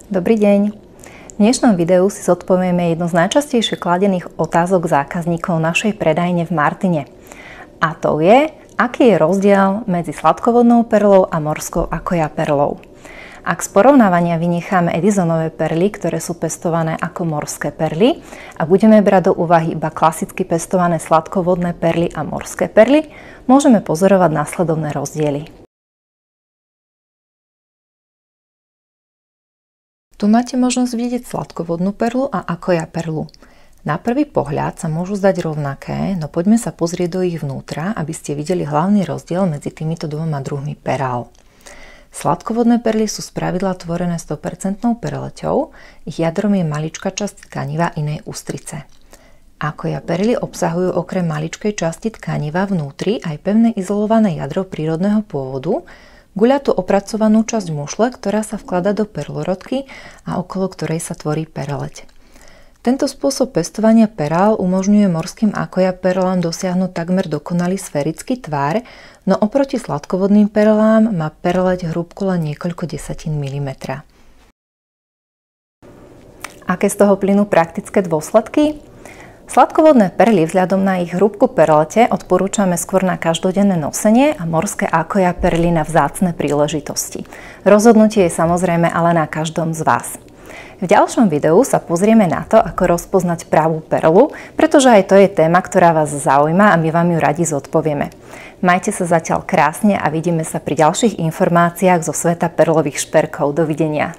Dobrý deň. V dnešnom videu si zodpovieme jednu z najčastejšie kladených otázok zákazníkov našej predajne v Martine. A to je, aký je rozdiel medzi sladkovodnou perlou a morskou akoja perlou. Ak z porovnávania vynecháme Edisonové perly, ktoré sú pestované ako morské perly, a budeme brať do úvahy iba klasicky pestované sladkovodné perly a morské perly, môžeme pozorovať nasledovné rozdiely. Tu máte možnosť vidieť sladkovodnú perlu a akoja perlu. Na prvý pohľad sa môžu zdať rovnaké, no poďme sa pozrieť do ich vnútra, aby ste videli hlavný rozdiel medzi týmito dvoma druhmi perál. Sladkovodné perly sú spravidla tvorené 100% perleťou, ich jadrom je maličká časť tkaniva inej ústrice. Akoja perly obsahujú okrem maličkej časti tkaniva vnútri aj pevné izolované jadro prírodného pôvodu, guľatú opracovanú časť mušle, ktorá sa vkladá do perlorodky a okolo ktorej sa tvorí perleť. Tento spôsob pestovania perál umožňuje morským akoja perlám dosiahnuť takmer dokonalý sférický tvar, no oproti sladkovodným perlám má perleť hrúbku len niekoľko desatín milimetra. Aké z toho plynú praktické dôsledky? Sladkovodné perly vzhľadom na ich hrúbku perlete odporúčame skôr na každodenné nosenie a morské akoja perly na vzácne príležitosti. Rozhodnutie je samozrejme ale na každom z vás. V ďalšom videu sa pozrieme na to, ako rozpoznať pravú perlu, pretože aj to je téma, ktorá vás zaujíma a my vám ju radi zodpovieme. Majte sa zatiaľ krásne a vidíme sa pri ďalších informáciách zo sveta perlových šperkov. Dovidenia.